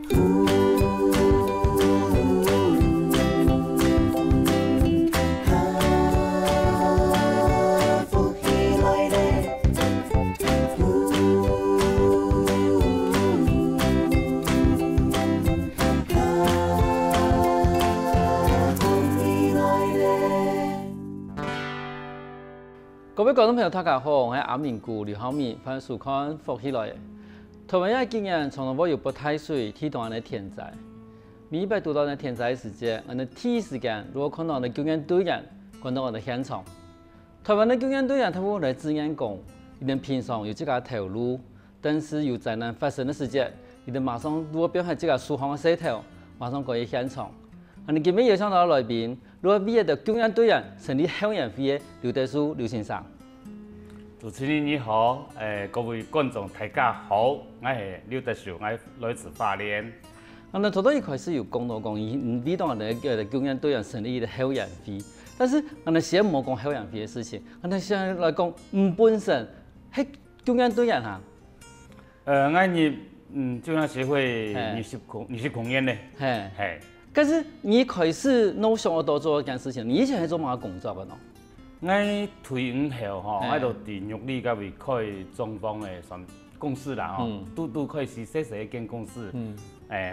各位观众朋友，大家好，我是阿明姑刘浩明，欢迎收看《福起来》。台湾的经验从来没有不太水提到的天灾，每摆读到的天灾时间，我们第一时间如果看到的救援队员赶到我的现场，台湾的救援队员他们来支援工，一定平常有这个投入，但是有灾难发生的时间，一定马上如果表现这个疏放的势头，马上过去现场。我们今日邀请到的来宾，如果毕业的救援队员成立后援会的刘德书刘先生。主持人你好，各位观众大家好，我是刘德书，我来自花莲。我们头一开始有讲到讲，唔知道我们的救援队员成立的后援会，但是我们先冇讲后援会的事情，我们现在来讲，本身係救援队员哈。我救援协会20公演咧，係。但是你开始弄想要多做一件事情，你以前係做乜工作嘅喏？我退伍後吼，我就伫玉里甲位開中方的公司啦吼，都開始細一間公司，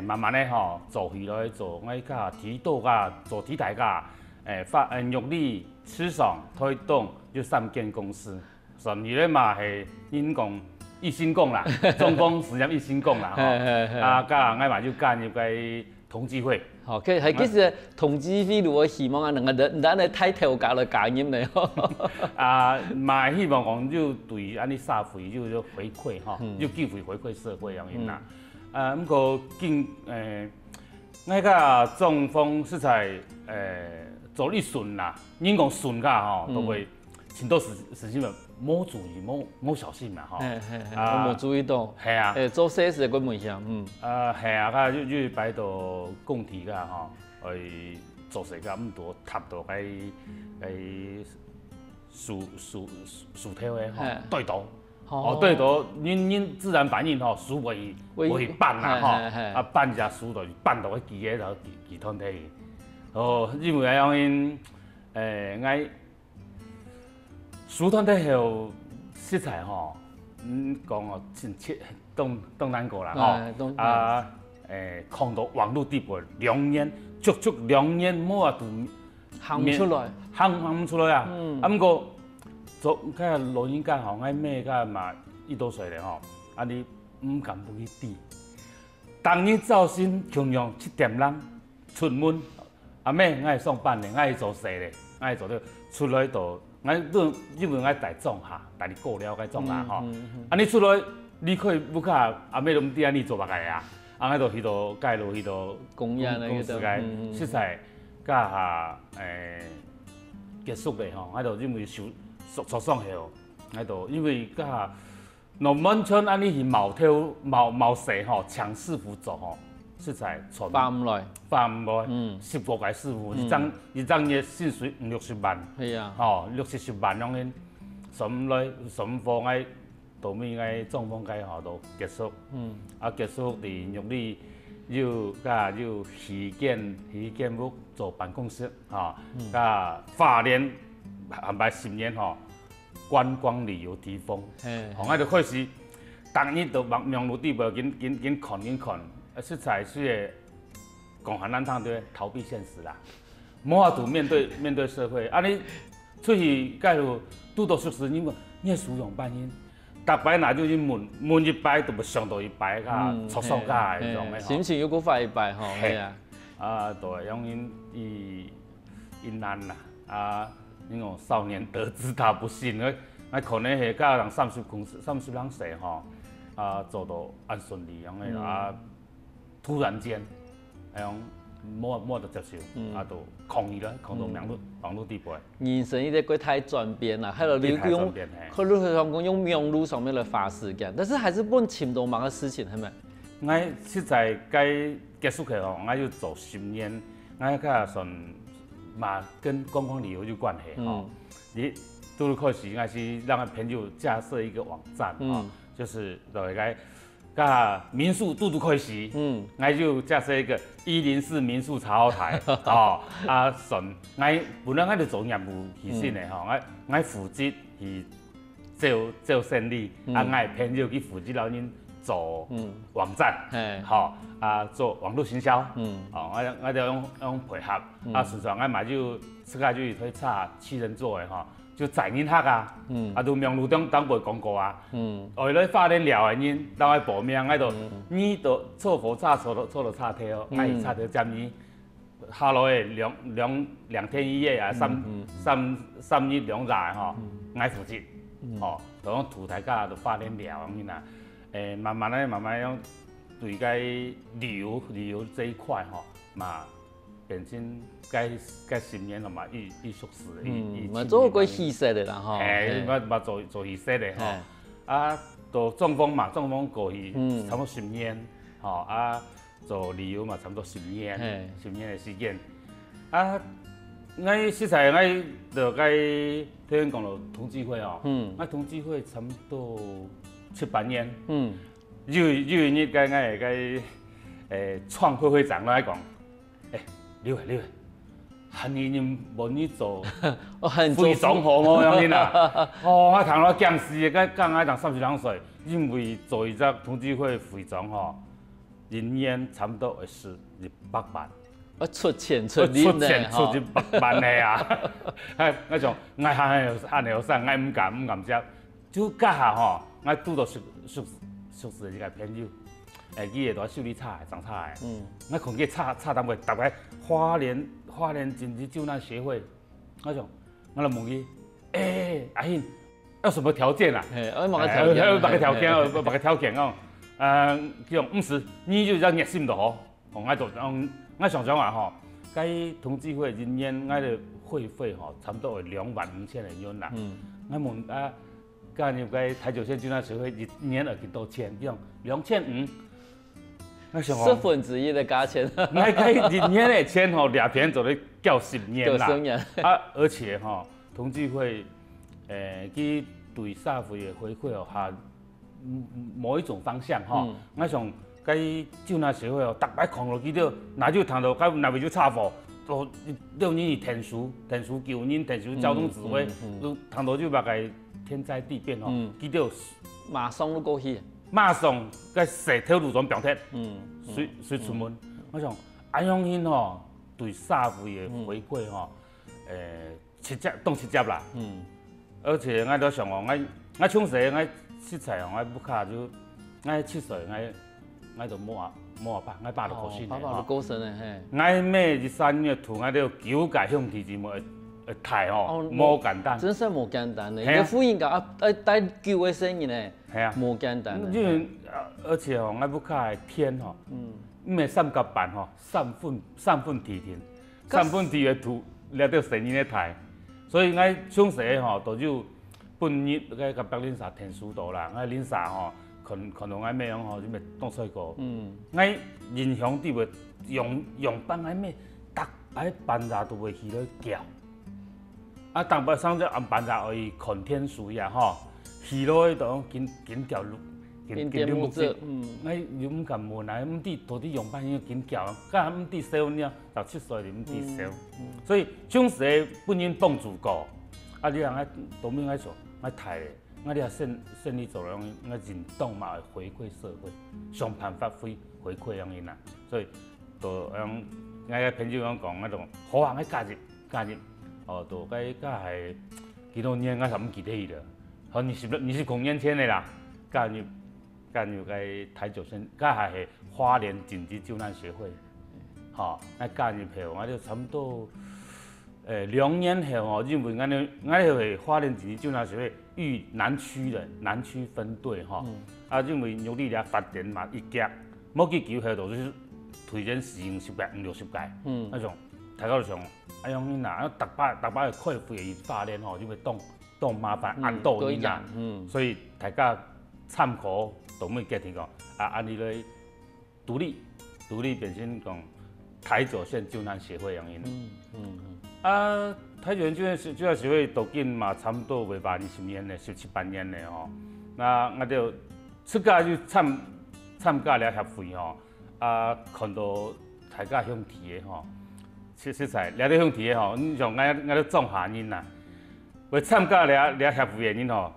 慢慢咧吼做起來做，我甲提督甲做體大甲，玉里、赤爽、推動就3間公司，甚至咧嘛係應講一心共啦，中方實驗一心共啦吼，甲我嘛就加入個同濟會。好，係幾時同志會如果希望啊，能夠咱嚟睇頭家嚟加入咧？嘛希望講就對安尼社會就回饋吼，就機會回饋社會咁樣啦。不過我甲中風實在做得順啦，應講順噶吼，都會前多時先冇注意冇小心嘛吼。我冇注意到。係啊。做細事個門向，係啊，甲就擺到工地噶吼，去做事噶咁多塌到個樹條嘅吼，對倒，對倒，因自然反應吼，樹會辦啦吼，辦只樹就辦到個基嘅就基團體，因為咁樣我。樹團體後實在吼，講哦，真切東南國啦吼，抗到網絡地步2年，足足2年冇啊，都行唔出來，行唔出來啊！不過做嗰老人家吼，我咩個嘛1多歲咧吼，啊你唔敢不去啲，當日早晨同樣7點鐘出門，咩我係上班咧，我係做事咧，我係做到出來就。因為我大種下，大你過了該種啦吼。你出來，你可以不卡咩都唔知安尼做乜嘅啊？我就去到街路去到公司個實在加下結束咧吼，我就因為受傷後，我就因為加下農民村安尼是冇勢吼，搶師傅做吼。實在發唔來，10個個師傅，一張嘢薪水50-60萬，係啊，哦60-70萬咁樣，什貨喺後面喺中方街吼都結束，結束伫玉里要起建屋做辦公室，花蓮安排10年吼觀光旅遊地方，我就開始，當日就忙碌地步，緊看。實在是講韓南湯對逃避現實啦，冇法度面對社會。你出去假如拄到熟識，你係使用半音，逐擺拿就去問一擺，都唔上到一擺噶，錯數噶嗰種嘅。心情要過快一擺吼，係啊。對，因為難啦，那種少年得志他不幸，我可能係教人30人歲吼，做到按順利咁樣突然間，冇得接受，就抗議啦，抗到網絡地步。人生一啲過太轉變啦，喺度你用，佢路上講用網絡上面來花時間，但是還是不尋到某個事情，係咪？我實在該結束嘅吼，我要做10年，我加上嘛跟觀光旅遊有關係吼。你都開始，我是讓朋友架設一個網站，就是來個。甲民宿拄开始，我就架设一个104民宿茶后台，顺，我本来我就做业务起身的吼，我负责去做生意，我会偏就去负责了恁做网站，做网络行销，我就用配合，顺便我嘛就自家就去插7人座的吼。就载恁客啊，就名路中当卖广告啊，为了发展了的恁，当爱报名，我就你就错火炸错了插头，我是插头接你，下落的2天1夜啊，3日2夜吼，我负责，就讲土台架就发展了恁啊，慢慢用对个旅游这一块吼嘛。变成该10年了嘛，艺术史，嘛做过戏色的啦吼，嘛做戏色的吼，做中风嘛，中风过去差不多10年，做旅游嘛，差不多10年的时间，我实在我就该听人讲了同济会哦，我同济会差不多7、8年，就因为我会创会长来讲。刘伟，喊你无你做会长好我样子啦。我谈到讲事的，讲爱当32岁，因为做一只同济会会长吼，人年差不多会是200万。出钱出100万的啊！我讲我喊后生，我唔敢接，就家下吼，我拄到熟识一个朋友。伊会在修理菜、种菜的，我看见菜单位，大概花莲经济救难协会，我就问伊，阿兄，要什么条件啊？我问个条件，问个条件哦，叫50，你就让热心就好，我就我想话吼，该同济会人年我的会费吼，差不多有25000的元啦。我问加入个台九线救难协会一年要几多钱？比如2500。1/10的价钱，我一年的钱吼，2天就咧叫10年啦。而且吼，同济会，去对社会的回馈哦，下某一种方向吼。我想，该救难协会哦，逐摆看落去了，哪就谈到，该哪位就插货，就让你田叔救恁，田叔交通指挥，就谈到就把个天灾地变吼，记到马上就过去。马上该设铁路船表贴，随出门。我想安永兴吼对社会的回馈吼，当7接啦。而且我都想哦，我从小我实在哦，我不卡就我7岁我就摸爸，我爸就过身爸爸就过身了嘿。我每2、3月土我都9届向地之门会抬吼，无简单。真是无简单的，一个妇婴家带9个生意呢，无简单。因为而且吼，我不卡天吼，唔系3甲板吼，3分地田，3分地的土了到生意咧抬，所以我从小吼，都就半日个甲别恁啥田书道啦，我恁啥吼，可能我咩样吼，就咪当出个，我印象伫袂用班我咩，逐摆班杂都会去咧叫。当摆上只按班杂而已，看天书呀吼，去落去就紧条路，紧木子，我又唔敢问啊，唔知到底用班要紧叫，甲唔知小呢，17岁就唔知小，所以从小本人帮助过，你人爱当面爱做，爱睇咧，你也胜利做了，我认同嘛回馈社会，想办法回馈样因啦，所以就用我个朋友讲，我就好啊，我加入。就该系几多年，我才唔记得伊了。好，20年前的啦，加入个台九线，加系花莲紧急救难协会。我加入后，我就差不多2年后因为我系花莲紧急救难协会豫南区的南区分队因为牛力俩发展嘛一届，某几球后就是推荐40、50届、50、60届，那种。大家就想，用因啦，逐摆的开会的发展就会当麻烦按倒因啦，所以大家参考同每家庭讲，安尼咧独立变成讲台九线救难协会样因。台九线救难协会到今嘛差不多未20年嘞，17、18年嘞吼。那我就出家就参加了协会吼，啊，看到大家向提的吼，实在了咧向提的吼，你像俺咧种下人呐，为参加了协会的人吼，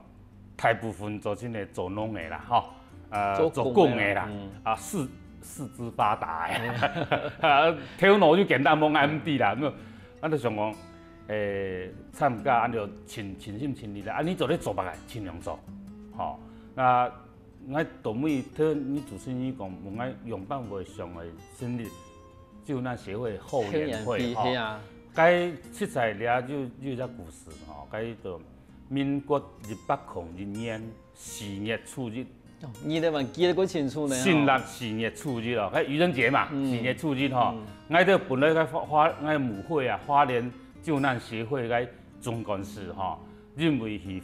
大部分做真诶做农的啦吼，做工的啦，四肢发达的，头脑就简单蒙 MD 啦，咁啊，就想讲。参加按照尽心尽力啦，你做咧做别个尽量做，吼。那我倒每听你主持人讲，我爱用办法上的成立救难协会后援会，吼。该实在了就一个故事，吼。该就民国1802年4月初日。你哋还记得过清楚呢？新历4月初日哦，迄愚人节嘛，4月初日吼。我这本来个我母会啊，花莲。救难协会个总干事吼，认为是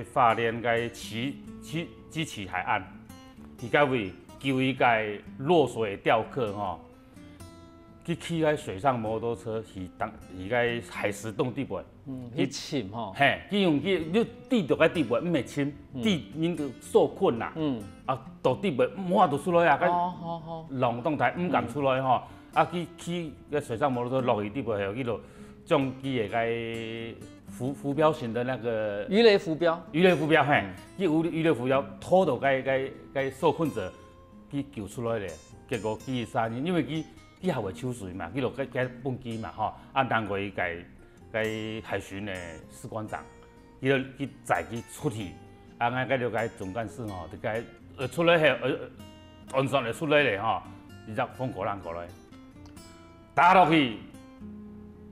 法莲个机器海岸，是个为救伊个落水钓客吼，去骑个水上摩托车是个海石洞底部，去浸吼，嘿，去用你滴到个底部，唔会浸，滴因就受困啦，到底部无法度出来啊，个浪动台唔敢出来吼，去骑个水上摩托车落去底部后，去落。重机的个浮标型的那个鱼雷浮标，嘿，鱼雷浮标拖到个受困者去救出来咧，结果机3人，因为机还未抽水嘛，去落个本机嘛吼，难怪个海巡的士官长，去载机出去，俺个个总干事吼，就个出来后，安全的出来咧吼，伊只风果浪过来，打落去。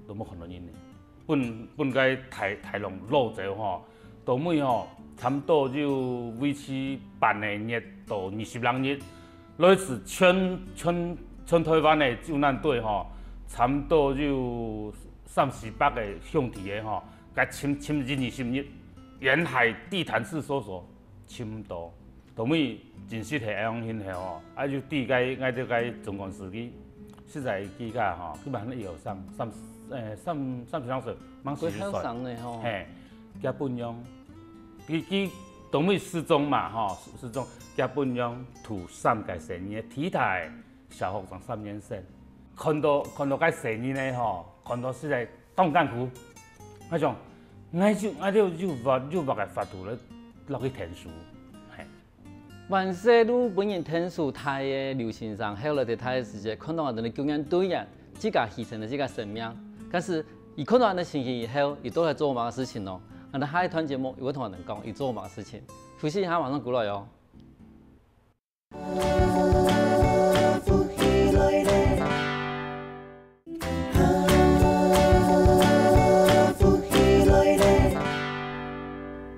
都冇看到人呢，本该台龙路者吼，到尾吼差不多就维持半个月到20人日，类似全台湾的救难队吼，差不多就38个向提的吼，甲侵入20日，沿海地毯式搜索，侵到，到尾真实系样现象吼，就对个总干事去，实在记甲吼，基本上以后30岁，满40岁，嘿，加本养，佢到尾失踪嘛，吼，失踪，加本养吐3个成年体态，小学生3年生，看到个成年的吼，看到实在冻干苦，我讲，我就把个发图咧落去填书，嘿。万世路本人天数台的流行上，后来在台的时间，看到我哋的救援队员自家牺牲了自家生命。但是，伊看到俺的情形以后，伊都来做嘛个事情咯。俺的下一团节目，伊会同人讲，伊做嘛个事情。复习一下，马上过来哟。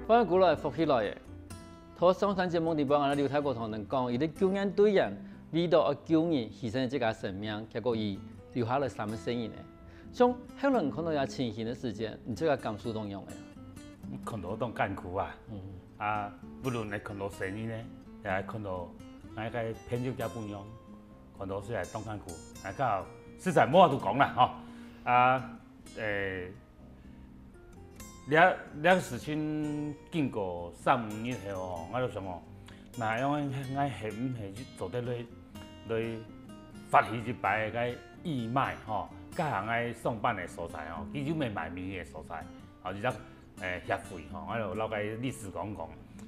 欢迎过来，复起来嘅。头上团节目里边，俺刘太国同人讲，伊的救援队员为到救人牺牲自家生命，结果伊留下了3个生命呢。像后来看到有情形的时间，你这个感受怎样的？看到种艰苦啊，不论你看到生意呢，也看到那个偏就加不样，看到是种艰苦，个实在冇法度讲啦吼，了事情经过3、5日后吼，我就想哦，那样我系唔系去做得来发起一排个义卖吼。各行爱上班的所在吼，其实袂卖名的所在，而且协会吼，我就老个历史讲，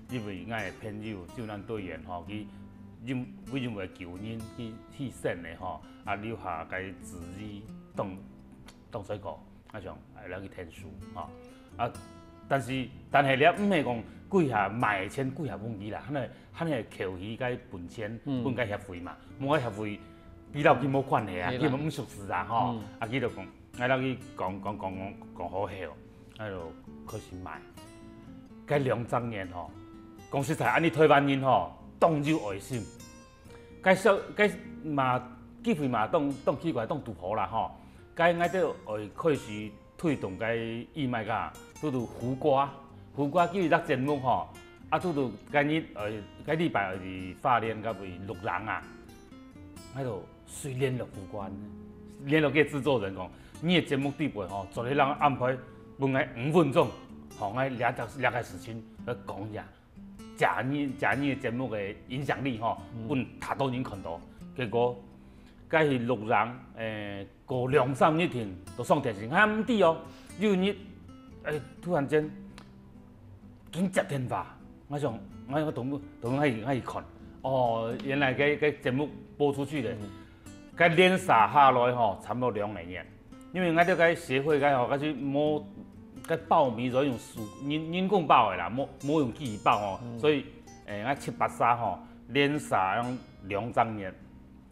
因为我的朋友救难队员吼，去认为救人去牺牲的吼，留下个字字当水库，我想来去填书吼，但是了唔系讲几下卖钱几下问题啦，咱系扣起个本钱，本个协会嘛，某个协会。伊老佢冇关系啊，佢唔熟识啊吼，佢就讲，我老去讲好笑，喺度开始卖。该2、3年吼，讲实在，安尼台湾人吼，当有爱心，该嘛机会嘛当奇怪当赌博啦吼，该我哋会开始推动该义卖噶，拄到胡瓜叫伊个节目吼，拄到该礼拜是花莲甲为6人啊，喺度。随联络有关，联络个制作人讲，你的节目底部吼，做咧人安排，问个5分钟，吼，我俩个事情来讲一下，假年的节目的影响力吼，本大多人看到，结果甲是路人过2-3日天都上电视，还唔滴哦，有日突然间紧接电话，我同去看，哦，原来个节目播出去咧，甲连杀下来吼，差不多2年，因为我哋个协会个吼，开始摸。个报名就用人工报的啦，冇用记忆报哦，所以我7、8、3吼，连杀用2-3年，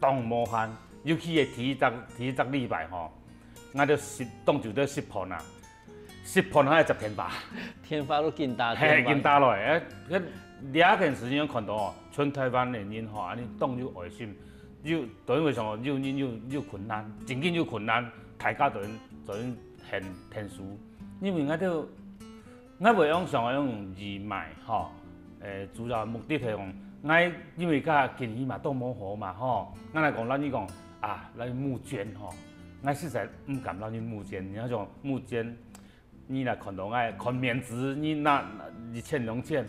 当无限，尤其是第一个礼拜吼，我就当就得10盘啊，10盘还10天吧，天发都紧打，嘿，紧打落来，两件事情看到哦，全台湾的人吼，安尼当有爱心，等于上有困难，真紧有困难，大家就现天书。因为我袂用上用义卖吼，主要目的係講，因為甲建議嘛都冇好嘛吼，我來講，咱呢講啊，來募捐吼，我實在唔敢讓你募捐，你那種募捐，你來看到看面子，你拿2000、2000，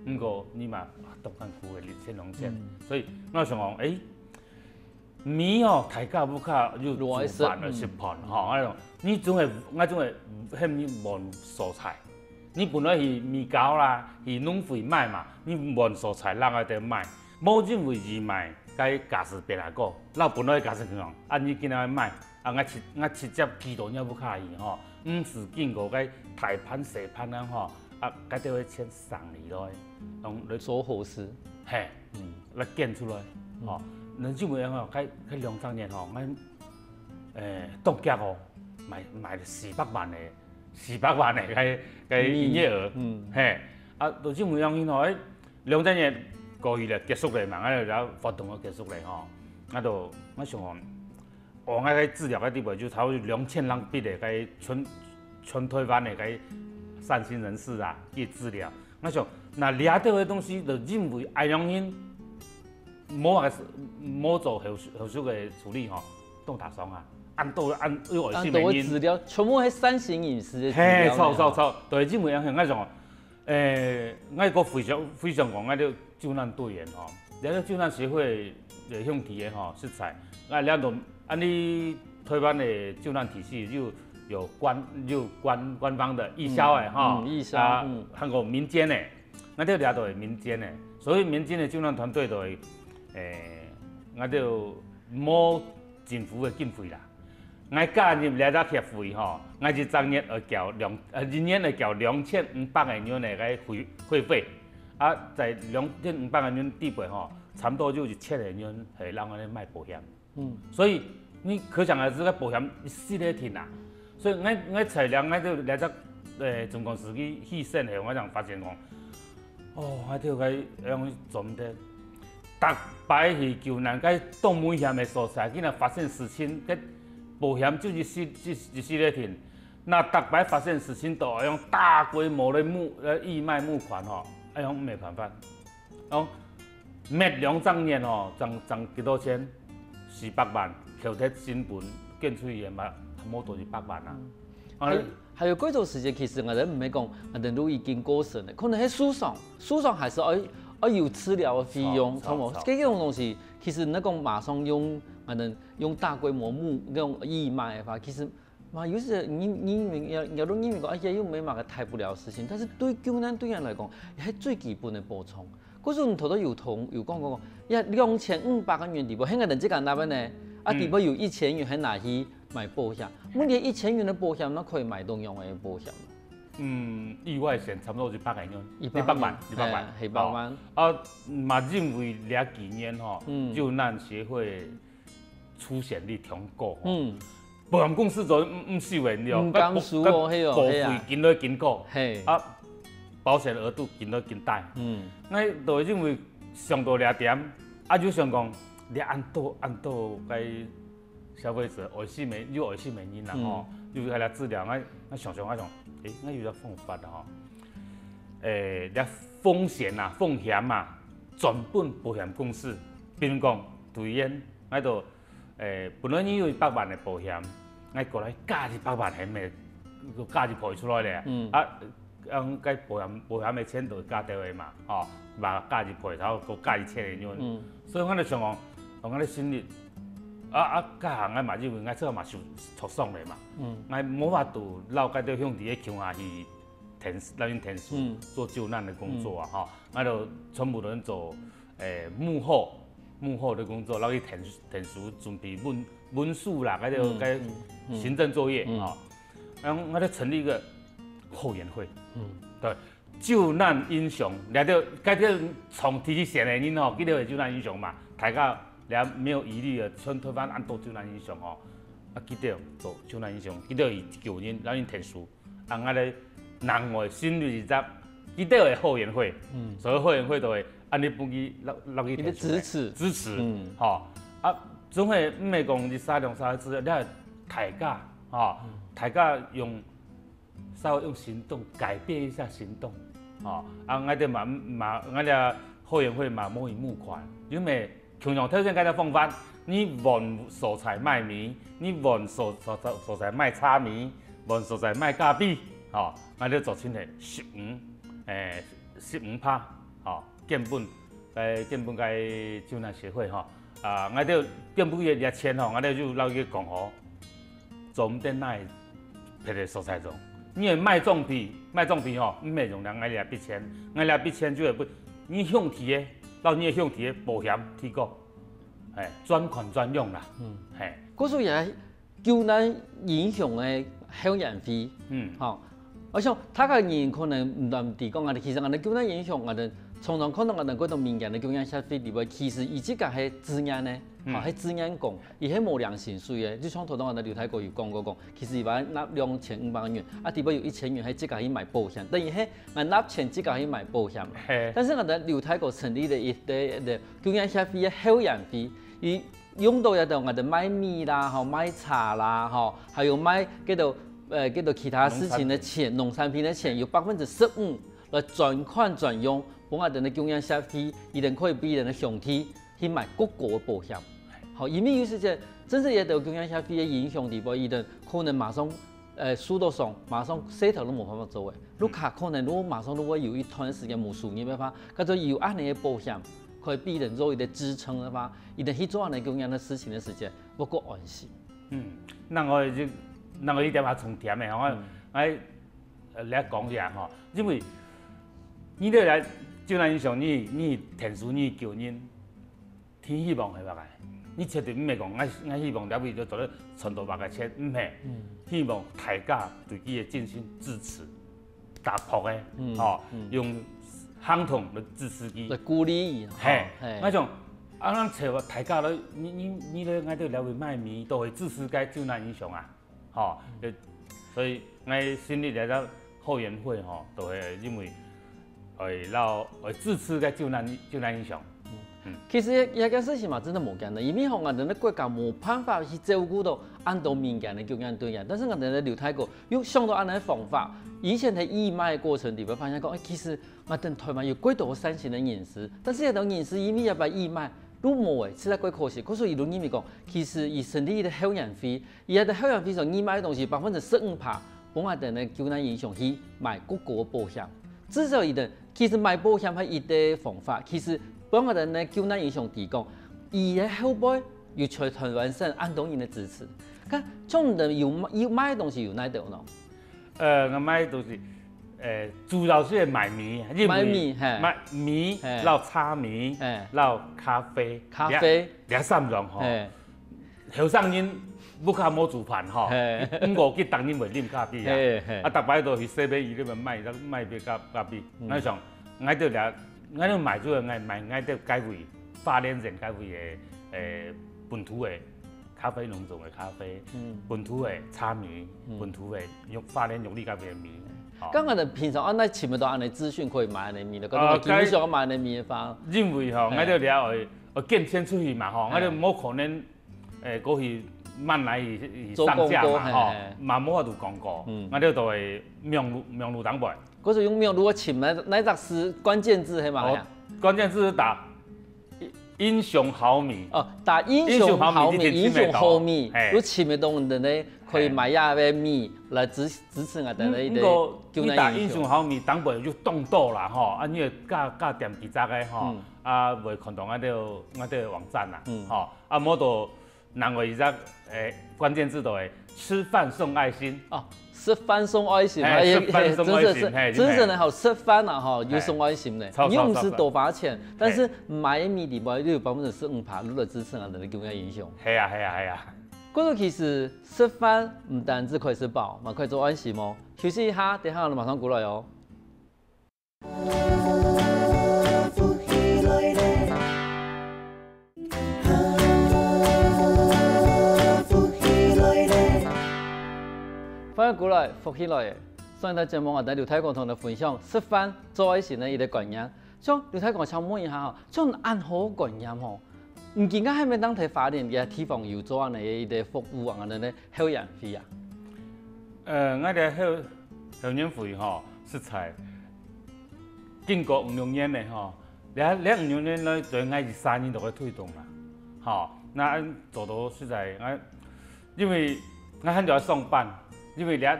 不過你嘛都看苦嘅2000、2000，所以我想講，米哦，大家不卡就煮飯了10盤吼，那種。我總係迄米燜蔬菜，你本來是米糕啦，是農會賣嘛，你燜蔬菜人喺度賣，冇認為義賣，該價是別來個，咱本來價是咁樣，你今日賣，我直接寄到你不卡去吼，唔是經過該大盤細盤啊吼，該都會先送你來，用做好事，嘿，來建出來，吼，恁認為吼，該2-3年吼，當家哦。買了400萬的個營業額，嘿，就這麼樣吼，2-3年過去了結束了嘛，然後活動就結束了吼，我想講，我個治療個地方就差不多2000人筆的個全台灣的個善心人士啊去治療，我想那掠到的東西就認為愛良因冇做後續的處理吼，當打傷啊。按有愛心的人，資料全部係3型飲食的資料。嘿，錯，對，這麼樣，我講，我個非常講，我哋救難隊員吼，了了救難協會的向提的吼，實在，了到你台灣的救難體系有官方的義消的吼，義消，還有民間的，我哋了到民間的，所以民間的救難團隊就係，我哋冇政府的經費啦。我加入了咗協會吼，我一整年會交一年會交2500個元的個會費，在2500個元底部吼，差不多就1000個元係讓我哋買保險。所以你可想而知個保險死咧停啊！所以我材料我就了咗總公司去審後，我就發現講，我條個樣做唔得，逐擺去救難個動危險的所在，竟然發生事情個。保險就是死咧停，那逐擺發生事情都要用大規模的義賣募款吼，用沒辦法，滅2-3年吼，賺幾多錢？400萬，後頭新聞見出嚟嘛，冇到100萬啊。還有幾種事情，其實我哋唔係講，我哋都已經過身了，可能喺書上還是要有治療的費用，錯冇？這種東西其實你講馬上用大規模那種義賣的話，其實嘛有時有都認為講，哎呀又沒嘛個大不了事情，但是對救難隊員來講，係最基本的補充。嗰時候頭都有講，呀2500個元地步，喺我哋這間那邊呢，地步有1000元係拿去買保險，每年1000元的保險，那可以買動用的保險。意外險差不多就100個元，100萬，係100萬。嘛認為這幾年吼，救難協會出現率挺高，保險公司就唔收人了，唔敢收哦，係哦，保費緊來緊高，保險額度緊來緊大，我就認為上到2點，就想講你按到該消費者愛心的有愛心的人啦吼，就係來治療，我想我有啲方法啦吼，啲風險啊，全本保險公司，比如講隊員，我就本來你有100萬的保險，我過來加100萬係咪？加就賠出來咧，该保险的钱就加掉的嘛，吼，嘛加入配头，佮加入车的因，所以我咧想讲，我咧心里各行个嘛，认为我做嘛受挫爽的嘛，我无法度老该着向伫咧乡下去田鼠做救难的工作啊，吼，我就全部人做幕后的工作，然后去田鼠准备文书啦，该行政作业啊，然后我就成立一个后援会，对，救难英雄，了着该着从提起前的人吼，记得救难英雄嘛，大家了没有疑虑的，全推翻按做救难英雄吼，记得做救难英雄，记得伊救人，然后田鼠，我咧人月新月20，记得的后援会，所以后援会就会。安尼本去落去支持，吼总会唔系讲你杀量杀之，你系大家，吼，大家用稍微用行动改变一下行动，吼，我哋我哋后援会嘛募款，因为穷乡特县该条放翻，你问蔬菜卖米，你问蔬菜卖炒米，问蔬菜卖咖啡，吼，我哋做清系15%，吼。建本该救难协会吼，我哋建本嘅钱吼，我哋就捞去讲吼，做唔得那撇个蔬菜种，因为卖种皮吼，唔系用人我哋笔钱，我哋笔钱就会不，你向提嘅，到你向提嘅保险提高，专款专用啦，嗰所嘢救难英雄嘅后援费，吼，我想他个人可能唔但提讲，其实我哋救难英雄我哋。常常看到我哋嗰度民間嘅供應消費裡邊，其實伊即個係字眼呢，係字眼講，伊係無良行稅嘅。就像頭先我哋劉太哥有講過，其實伊話納2500元，裡邊有1000元係即個去買保險，等於係我納錢即個去買保險。但是我哋劉太哥成立了一個供應消費嘅後援費，伊用到一度我哋買米啦，買茶啦，還有買叫做其他事情嘅錢，農產品嘅錢有15%來專款專用。幫我哋嘅供應消費，一定可以俾人嘅兄弟去買各個嘅保險。好，因為有時間真係一到供應消費嘅影響地步，一定可能馬上輸到上，馬上洗頭都冇辦法做嘅。你卡可能如果馬上如果有一段時間冇收入嘅話，咁就有安尼嘅保險可以俾人做一個支撐嘅話，一定去做安尼供應嘅事情嘅時間，不過安心。那我呢點係重點嘅，我嚟講一下吼，因為你哋嚟。救難英雄，你田鼠你救人，天希望係乜嘅？你絕對唔係講我希望了為咗做咧存到百嘅錢，唔係，希望大家對佢嘅盡心支持，答覆嘅，用行動嚟支持佢，嚟鼓勵，我種咱找大家咧，你咧我哋了為賣米，都會支持該救難英雄啊，所以我成立嚟咗後援會都係因為。會支持嘅救難英雄。其實一件事情嘛，真係冇簡單，因為我哋嘅國家冇辦法去照顧到按到民間嘅救援對象，但是我哋嘅劉太哥用相當安尼嘅方法，以前喺義賣嘅過程裏邊發現講，其實我哋台灣有幾多善心嘅人士，但是一到人士因為要把義賣，都冇誒，實在幾可惜。嗰所以論因為講，其實伊成立嘅後援費，伊喺後援費上義賣嘅東西15%，幫我哋嘅救難英雄去買各個嘅保險。至少一定，其實買保險係一個方法。其實幫我哋嘅救難英雄提供，伊嘅後輩要全台灣省按當人嘅支持。咁種的有買東西有哪度呢？我買東西，主要是買米，買米，買米，然後炒米，然後咖啡，兩三樣嗬。後生人。不卡冇煮飯吼，我去當年會啉咖啡啊，逐擺都去西北伊嗰邊賣杯咖啡。我想，我哋咧，我哋賣咗賣我哋改為花蓮人改為本土嘅咖啡農種嘅咖啡，本土嘅炒米，本土嘅用花蓮用呢咖啡嘅米。咁我哋平常按那前面都按你資訊可以買你米，嗰種基本上買你米嘅方。因為吼，我哋咧會見天出去嘛吼，我哋冇可能過去。慢來上架嘛，嘛冇法度廣告，我哋就係名路當背。嗰時用名路我尋那隻是關鍵字係嘛？關鍵字打英雄好米哦，打英雄好米，英雄好米，有前面动人呢，可以买下的米来支持我哋呢个你打英雄好米，当不就冻豆啦吼，啊，你加点几杂个吼，啊，未看到我哋网站啦，吼，啊，冇到人为只关键字都会吃饭送爱心哦。吃饭送爱心，真正的好吃饭啊哈，又送爱心呢。你用是多花钱，但是买米里边都有45%，如果支持我哋嘅经济影响。系啊。嗰个其实吃饭唔单止可以吃饱，嘛可以做爱心哦。休息一下，等下我哋马上过来哦。欢迎过来，福起来！上一台节目我哋刘太公同你分享吃饭做爱心的一个观念。像刘太公想问一下吼，像按好观念吼，唔见解系咪当提花莲嘅地方有做安尼嘅服务啊，安尼后援费啊？我哋后援费吼，实在经过5、6年咧吼，你5、6年咧，对我是3年就可以推动啦。吼，那做到实在因为我很少上班。因为俩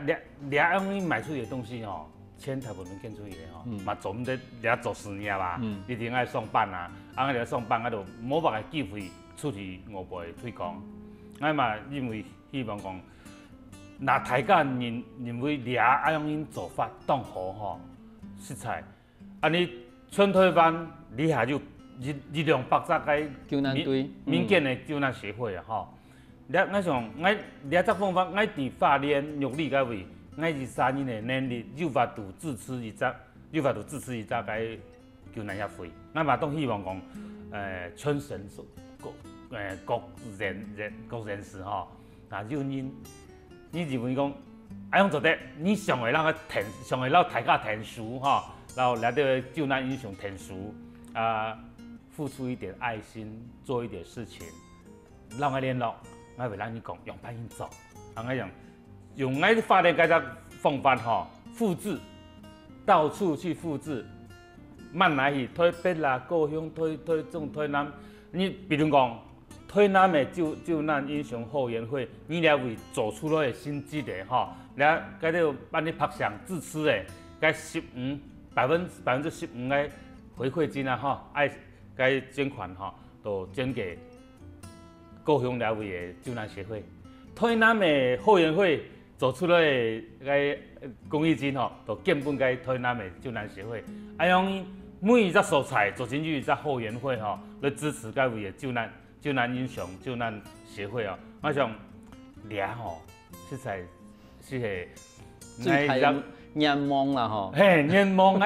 用买出去的东西哦，钱才不能捐出去的哦，嘛做唔得俩做事业嘛，一定爱上班啊，啊俩上班啊就冇办法机会出去5倍推广，我嘛因为希望讲，那大家认为俩爱用因做法当好吼，实在，啊你村推班你下就力量爆炸个救难队民间的救难协会啊吼。我想，我作方法，我伫花莲玉里个位，我是3年的能力，有法度支持一只个救难协会。我嘛都希望讲，村神各人士吼，啊，就你认为讲，爱用做得，你上会让大家填书吼，然后来到救难英雄填书啊，付出一点爱心，做一点事情，让我联络。我为咱你讲，用办法做，用我发展这个方法吼，复制，到处去复制，慢来去推北啦、高雄推南。你比如讲，推南的救难英雄后援会，你了为做出来的成绩的吼，了该个帮你拍上支持的，该15%的回馈金啊吼，该捐款吼，都捐给。高雄了位的救难协会，台南的后援会做出来的公益金吼，就根本该台南的救难协会，用每一只素材做进去一只后援会吼，来支持该位的救难英雄救难协会哦。我想俩吼，实在是最眼望啦吼，嘿，眼望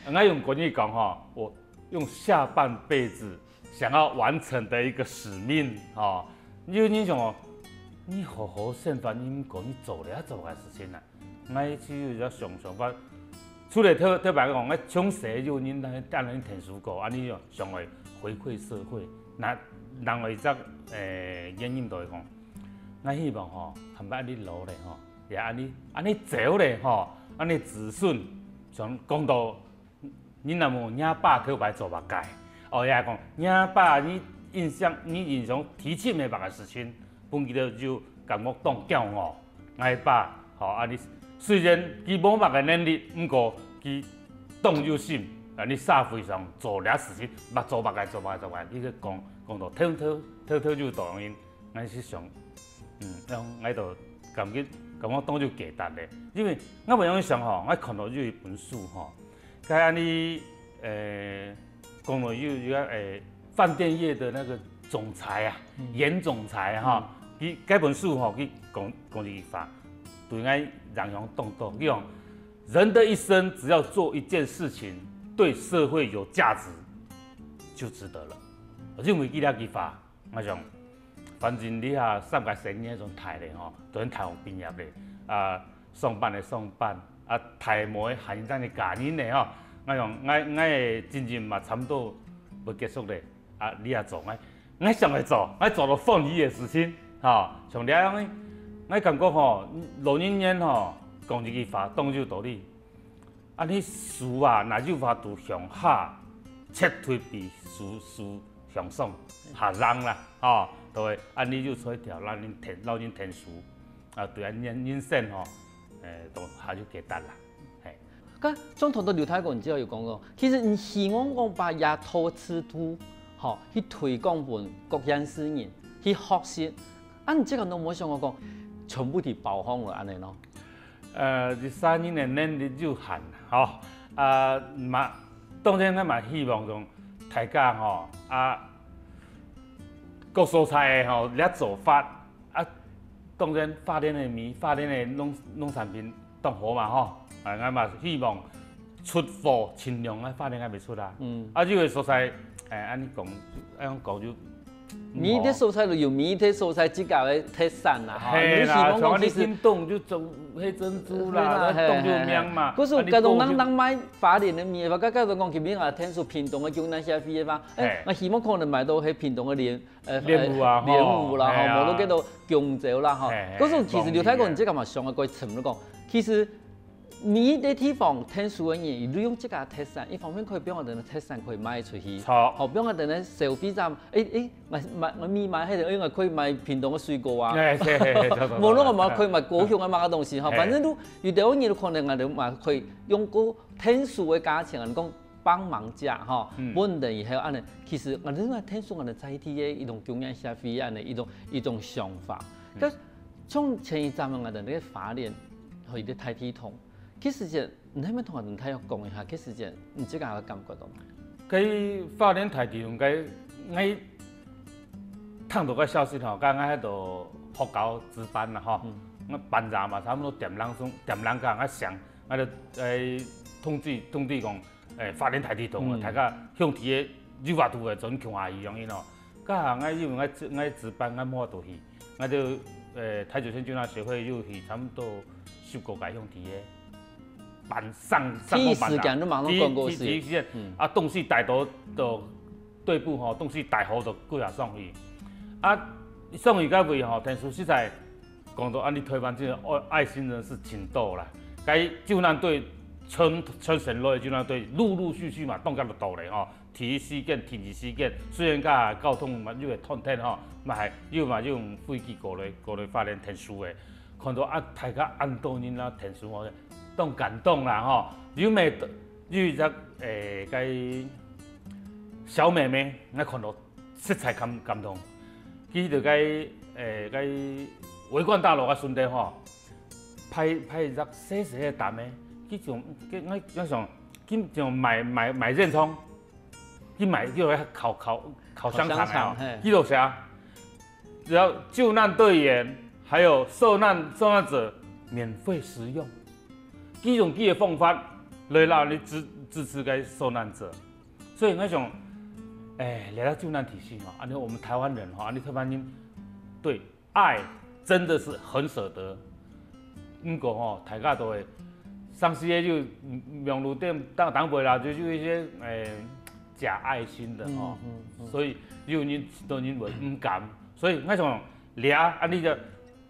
我用国语讲吼，我用下半辈子。想要完成的一个使命哦，因为你想哦，你好好宪法，你讲你做个事情啦，我去要想法，除了特别讲，我从小就你带人填书过，啊你上会回馈社会，那人为则原因就会讲，我希望吼，含把你努力吼，也安尼走咧吼，安尼子孙像讲到，你若无领8颗牌做目界。哦，也讲，领把你印象提起的别个事情，本记得就感觉当骄傲，挨把吼啊你虽然佢冇别个能力，不过佢当有心，啊你社会上做俩事情，做别个，你去讲到偷就当因，我是想，让我就感觉当就价值咧，因为我袂用想吼，我看到有一本书吼，该安尼讲到有饭店业的那个总裁啊，严总裁哈，该本书吼，佢讲一句话，对我人向动动，佢讲人的一生只要做一件事情，对社会有价值，就值得了。我认为佢那句话，我想，反正你下3个4年迄种台咧吼，都喺台湾毕业咧，啊上班的上班，啊台模的现在的假人咧吼。我用我的经验嘛，差不多要结束咧。啊，你也做，我上来做，我做到放弃的事情，吼。像了样，我感觉吼，老年人吼讲一句话，当就道理。啊，你树啊，若有法度向下撤退比树上爽下人啦，吼，都会按你就做一条老人天书，啊，对啊，人生吼，都下就给单啦，嘿。咁总统的刘太公之后又讲过，其实你希望讲把亚托赤土，吼，去推广本国人世人去学习，啊，你这个都冇想过讲，全部去包放了安尼咯。13年的能力有限，吼，嘛，当然咱嘛希望讲大家吼各蔬菜的吼咧做法，当然发展的米、发展的农产品当好嘛吼，俺嘛希望出货尽量发展袂出啦。这个蔬菜，安尼讲就。米啲蔬菜就用米啲蔬菜自家的特产啦，吼。系啦，像你冰冻就种黑珍珠啦，冻就命嘛。可是嗰種人買花蓮的米，或者嗰種講佢邊啊聽說屏東的叫那些飛嘅話，我希望可能買到喺屏東嘅蓮霧啦，吼，無到叫做姜州啦，吼。嗰種其實劉太公唔知咁嘛上嘅個層都講，其實。米的地方天數嘅人，利用這個特產，一方面可以俾我哋嘅特產可以賣出去，好俾我哋嘅消費者，我米買喺度，因為可以買屏東嘅水果啊，無論我買可以買高雄嘅某個東西，反正都有啲嘢可能我哋嘛可以用個天數嘅價錢，人講幫忙價，吼，穩定以後安尼，其實我哋個天數我哋在地嘅一種供應消費安尼一種想法，咁從前一陣我哋呢個法令去啲太體統。其實就你係咪同人睇講一下？其實就唔知個感覺到嘛？佢法典台地用佢我探到個消息吼，甲我喺度學校值班啦吼，我班長嘛差不多點人甲我上，我就通知講法典台地同大家向地嘅幼兒圖嘅準強阿姨樣因吼，甲我因為我值班我冇法度去，我就台九線救難協會又去差不多10個界向地嘅。上第一時間都馬上趕過去。第一時間東西大多就對部吼，東西大好就過下送去。送去到尾吼，天數實在講到你台灣這個愛心人士真多啦。該救難隊全省內救難隊陸續嘛，當家就到咧吼。體育事件、天氣事件，雖然甲交通嘛有個通天吼，嘛係用飛機過來發展天數嘅，看到大家多人啦天數吼。當感動啦吼，有只個小妹妹，我看到實在感動。佢就個維冠大樓個順地吼，拍一隻細細嘅蛋嘅，我想佢就買現倉，佢買叫佢烤香腸啊，佢就寫，只要救難隊員還有受難者免費食用。幾種嘅方法來讓你支持個受難者，所以我想，來到救難體系哈，安尼我們台灣人哈，安尼台灣人對愛真的是很捨得。不過哈，大家都會上時嘅就網絡店當袂啦，就一些假愛心的哈，所以有人都認為唔敢，所以我想嚟安尼就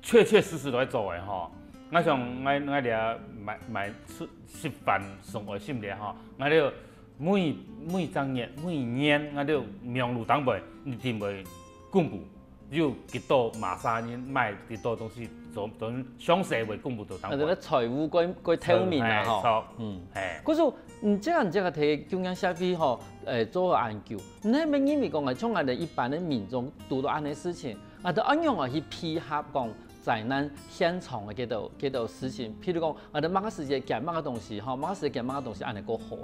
確實來做嘅哈。我想我哋買食飯上愛心咧吼，我哋每年我哋名錄當背，一定會公布，有幾多馬沙人買幾多東西，總詳細會公布到當背。我哋財務該透明啦吼，嗰種唔即係睇中央社會吼，做個研究，你係咪因為講係從我哋一般嘅民眾讀到安啲事情，我哋按樣去配合講。災難現場嘅幾道事情，譬如講，我哋某個時間揀某個東西，吼，某個時間揀某個東西，安尼個好。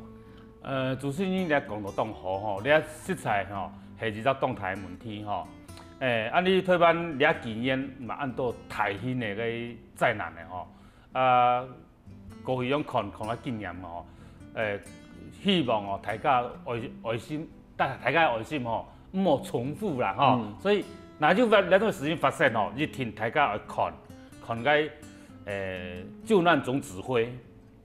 主持人你講到當好吼，你實在吼係一個動態問題吼。按你台灣你經驗嘛，按到大型嘅個災難嘅吼，過去樣看個經驗吼，希望哦大家愛心，大家愛心吼，唔好重複啦吼，所以。那就那段事情發生吼，一聽大家去看個救難總指揮，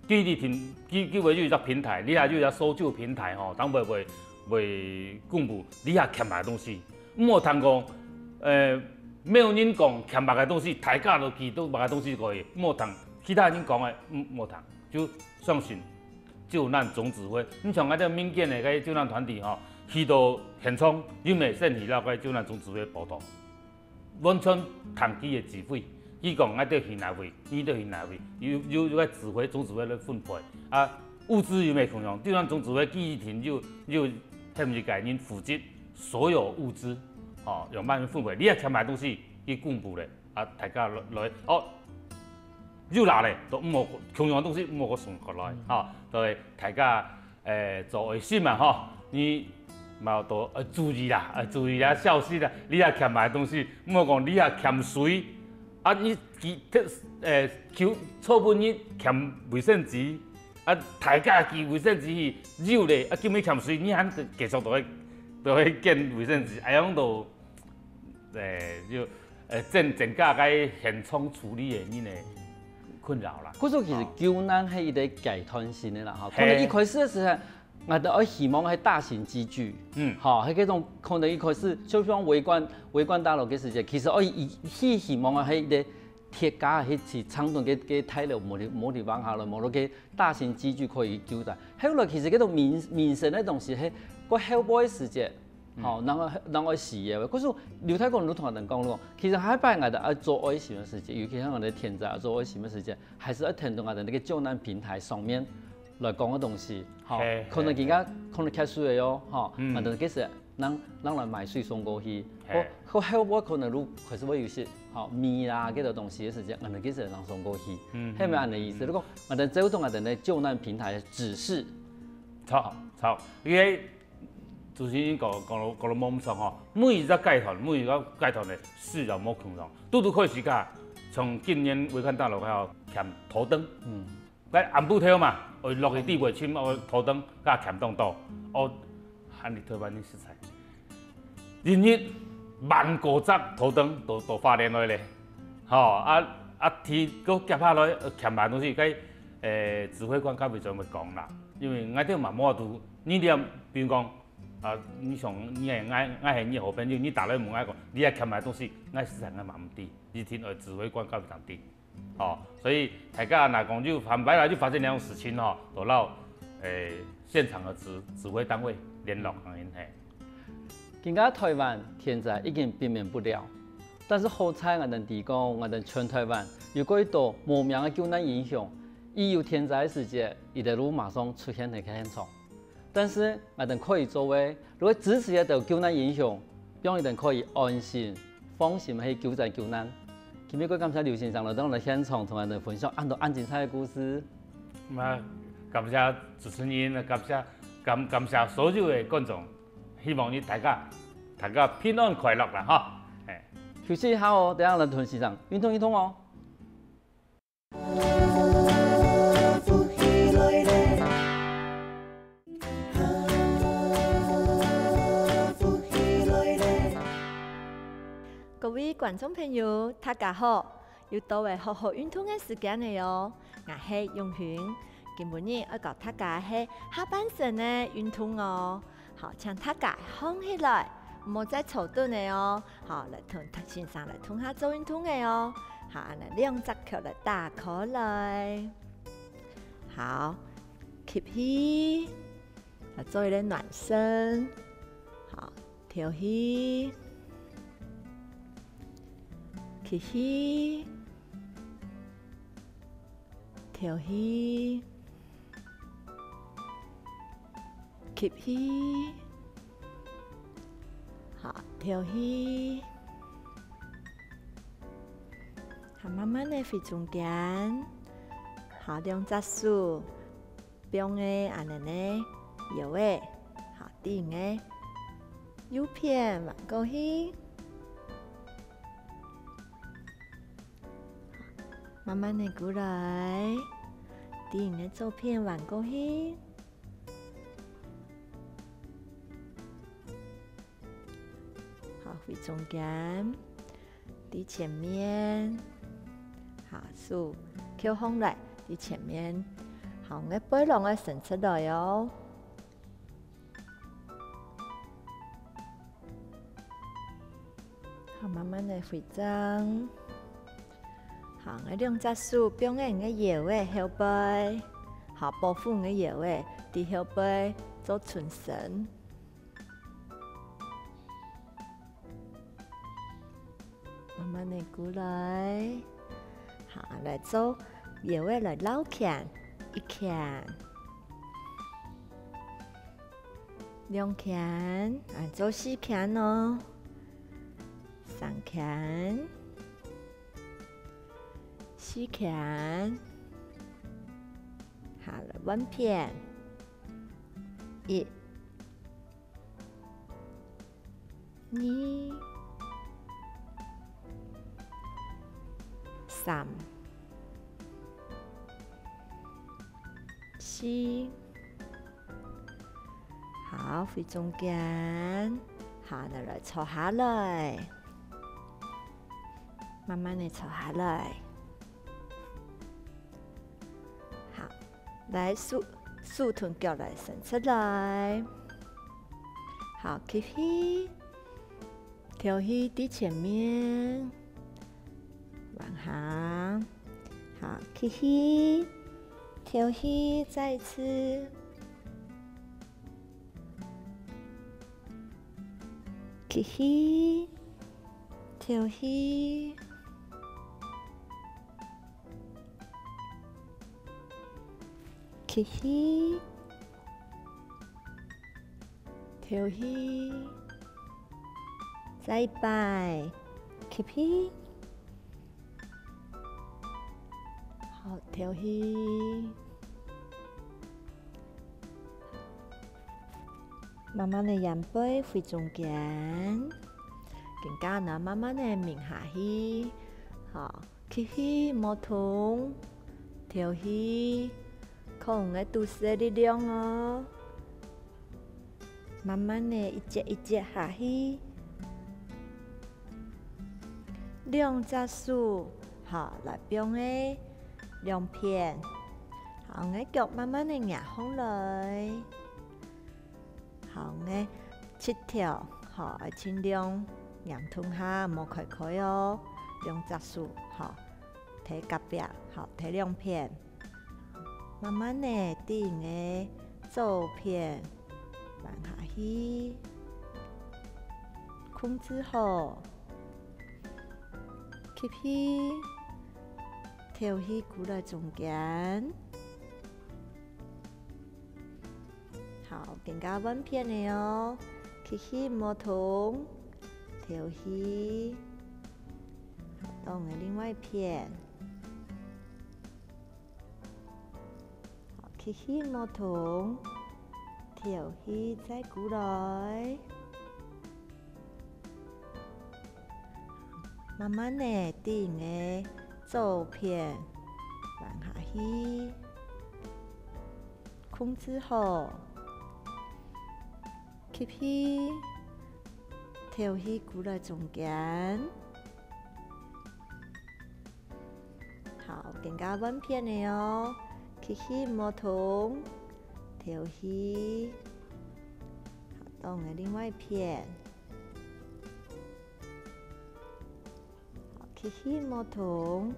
佢為咗一個平台，你下就一個搜救平台吼，當會公布你下欠埋嘅東西，唔好通講沒有人講欠埋嘅東西，大家都記到埋嘅東西可以，唔好通其他人講嘅唔好通，就相信救難總指揮。你像嗰啲民間嘅救難團體吼。去到现场，因为县市了解救难总指挥报道，阮村同期的指挥，伊讲爱到县内位，伊到县内位，有个指挥总指挥咧分配啊，物资有没空用？救难总指挥记忆亭就迄毋是家因负责所有物资，用慢慢分配，你也欠买东西去公布咧，啊，大家来又拿咧，都唔好空用的东西唔好送过来，都系大家做卫生嘛，你嘛都注意啦，小心啦，你也欠买东西，唔好讲你也欠水，啊，你求错本你欠卫生纸，啊，大家寄卫生纸绕咧，啊，叫你欠水，你肯继续都去建卫生纸，哎样都就增加个现场处理的你呢困扰啦。嗰种其实救难係一個階段性的啦，可能一開始的時候，我哋我希望係大型機具，係嗰種可能一開始就像圍觀大樓嘅時間，其實我希望係一個鐵架去長段嘅睇落冇地方下來，冇到嘅大型機具可以救濟。後來其實嗰種民生嘅東西係個後尾嘅時間。讓我視野。可是劉太公都同人講咯，其實喺擺我哋做危險嘅事情，尤其係我哋天災做危險嘅事情，還是要聽到我哋那個救難平台上面來講嘅東西。可能而家可能缺水嘅喲，我哋幾時人來買水送過去，個後尾可能都開始會有些米啦嗰啲東西嘅時間，我哋幾時人送過去，係咪咁嘅意思？如果我哋走到我哋嘅救難平台指示，錯，因為主持人講到網上每一個階段嘅事又冇空上，拄開始㗎，從今年維權大樓開始欠土燈，暗布條嘛，落去地袂深，土燈加欠當多，喊你台灣啲食材，連日150土燈都發電來咧，天佫夾下來欠埋東西，該指揮官較袂怎麼講啦，因為我哋嘛冇度，你哋比如講。你想你係你好朋友，你打來問我講，你係欠買東西，我市場我嘛唔知，以前指揮官較唔知，所以大家若講就坦白來就發生兩種事情就讓現場的指揮單位聯絡佢哋。而家台灣天災已經避免不了，但是好彩我哋地講，我哋全台灣如果到無名嘅救難英雄，一有天災時節，伊哋都馬上出現喺現場。但是我哋可以作為，如果支持一道救難英雄，讓我哋可以安心、放心去救災救難。今日我感謝劉先生來到我哋現場，同我哋分享安精彩嘅故事。感謝主持人，感謝所有嘅觀眾，希望你大家平安快樂啦嚇。休息一下哦，等下嚟同先生運動哦。各位觀眾朋友，大家好！又到為好好運動嘅時間嚟哦。我係永權，今日我教大家係下半身嘅運動哦。好，請大家放起來，唔好再坐頓嘅哦。好，嚟同先生嚟同下做運動嘅哦。好，嚟兩隻腳嚟打開來。好 ，keep 起，嚟做一啲暖身。好，跳起。吸氣，調氣，吸氣，好，調氣，好，慢慢地飛中間，好，兩隻手，邊個安尼右個，好，頂個，右片往過去。慢慢地過來，頂嘅照片彎過去，好，回中間，喺前面，好，手翹起來，喺前面，好，我背囊我伸出來哦，好，慢慢地回張。好，我兩隻手邊個腰嘅後背，好，保護我腰嘅，喺後背做全身。慢地过来。好，来做右位来捞拳，一拳，两拳，做四拳哦，三拳，四拳，好了，弯片，一、二、三、四，好，回中间，好，再来坐下来，慢慢地坐下来，好，来竖臀脚来伸出来，好，吸气，跳起在前面。往下，好，吸气，跳起，再一次，吸气，跳起，吸气，跳起，再一摆，吸气。好，跳起，慢慢的仰背回中间，更加呢慢慢的抿下去，好，吸气莫痛，跳起，靠我肚子的力量哦，慢慢的一节一节下去，两只手，好，来变的。两片，好，我腳慢慢地壓上來，好，我七條，好，盡量壓痛下，莫開開哦，兩隻手，好，睇隔壁，好，睇兩片，慢慢地對我左片放下去，控制好，吸氣。跳起過來中間，好，更加穩片的哦。吸氣莫痛，跳起，到我另外一片，好，吸氣莫痛，跳起再過來，慢慢的對我。左片放下去，控制好，吸氣，跳起過來中間，好，更加穩片的哦。吸氣莫痛，跳起，好，到我另外一片。吸氣莫痛，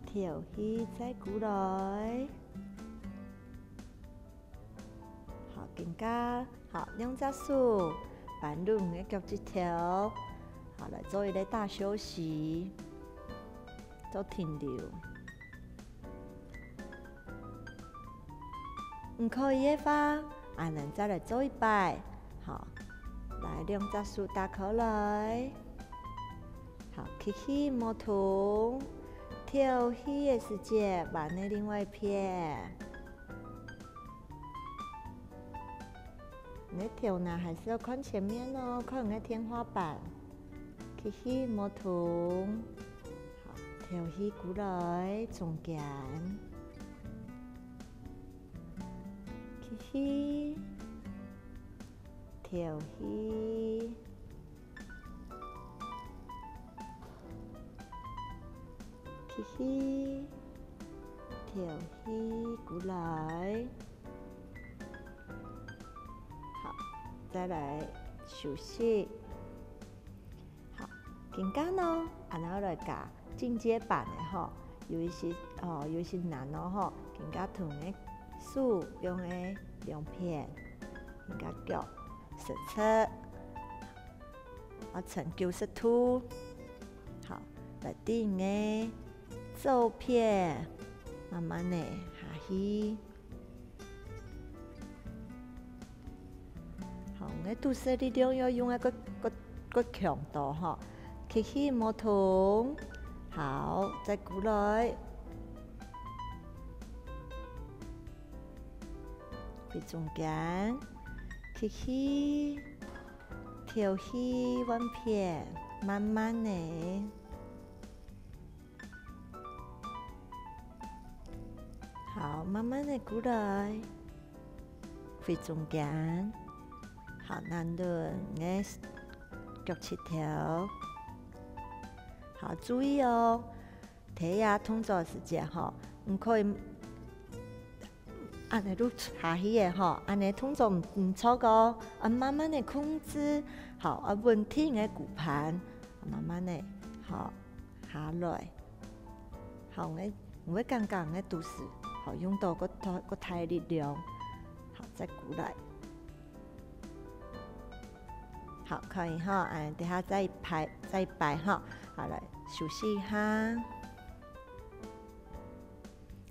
跳起再過來，好，更加好，兩隻手綁住我腳趾頭，好，來做一個大休息，做停留。唔可以的話，還能再來做一擺，好，來兩隻手打開來。好，吸氣莫痛，跳起的時間把那另外一片。你跳呢還是要看前面哦，看那天花板。吸氣莫痛，好，跳起過來中間。吸氣，跳起。吸氣，跳起過來，好，再來休息。好，更加呢，然後來教進階版的吼，有一些難哦吼，更加同的手用的兩片，更加腳伸出，成90度。好，来顶个左撇，慢慢的下去。好，我肚子力量要用一个强度哈，起起莫痛。好，再过来。喺中間，起起，跳起，彎片，慢慢的，好，慢慢的過來，喺中間，好難輪嘅腳趾頭，好注意哦，睇下動作時間哈，唔可以。安尼愈下去的吼，安尼动作唔错个，慢慢的控制，好，稳定的骨盘，慢慢的，好下来，好，我刚刚的都是，好用到个大力量，好再过来，好可以哈，等下再摆哈，好来休息一下，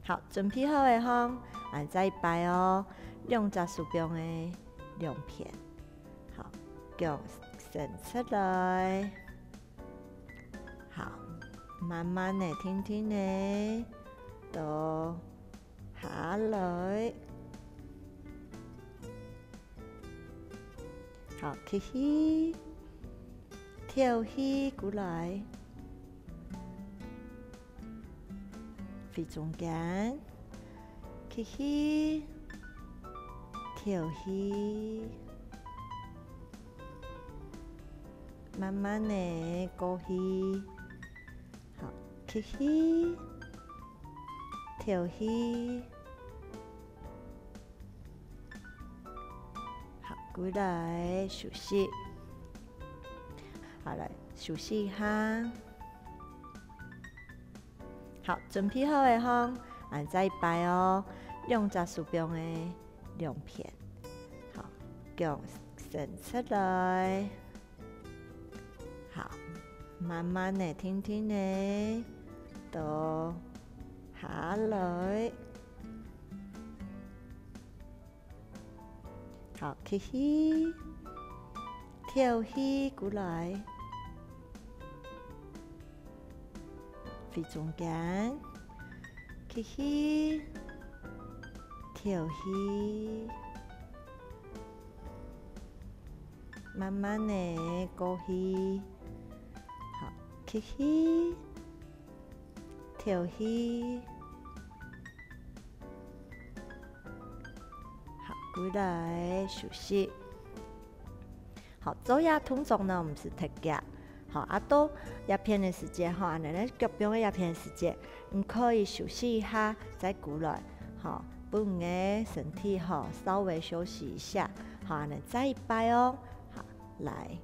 好，准备好的哈。再摆哦，两只手柄的两片，好，脚伸出来，好，慢慢的、轻轻的到下来，好，起起，跳起过来，飞中间。起起，跳起，慢慢的过去，好，起起，跳起，好，过来休息，好来休息一下，好，准备好的吼。再摆哦，两只手柄的两片，好，脚伸出来，好，慢慢的、轻轻的到下来，好，起起，跳起过来，飞中间。起起，跳起，慢慢的过去，好，起起，跳起，好，过来休息。好，做下动作呢，我们是特价。好，到鸦片的时间哈，奶奶脚边的鸦片的时间，你可以休息一下再过来，好，把你的身体哈稍微休息一下，好，你再摆哦，好，来，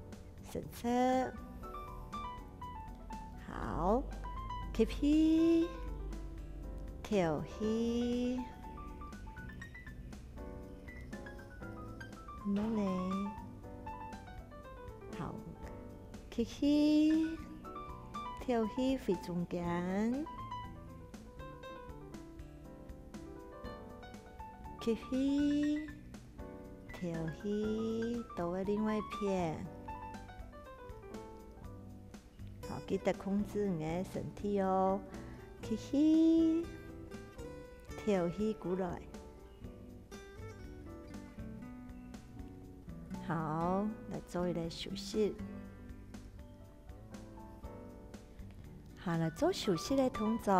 伸出，好，起起，跳起，慢慢的，好。起起，跳起飞中间，起起，跳起到了另外一边，好，记得控制你的身体哦。起起，跳起过来，好，来做一个休息。好了，做休息的动作。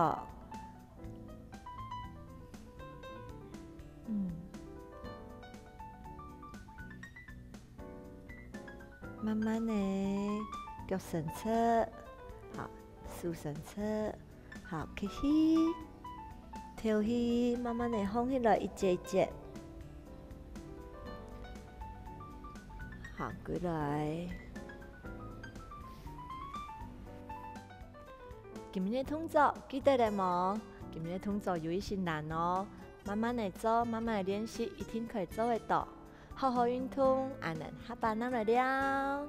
慢慢的脚伸出，好，手伸出，好，起起，跳起，慢慢的放起来，一节一节。好，过来。今日的动作记得了吗？今日的动作有一些难哦，慢慢的做，慢慢的练习，一定可以做得到。好好运动，俺们下班拿来了。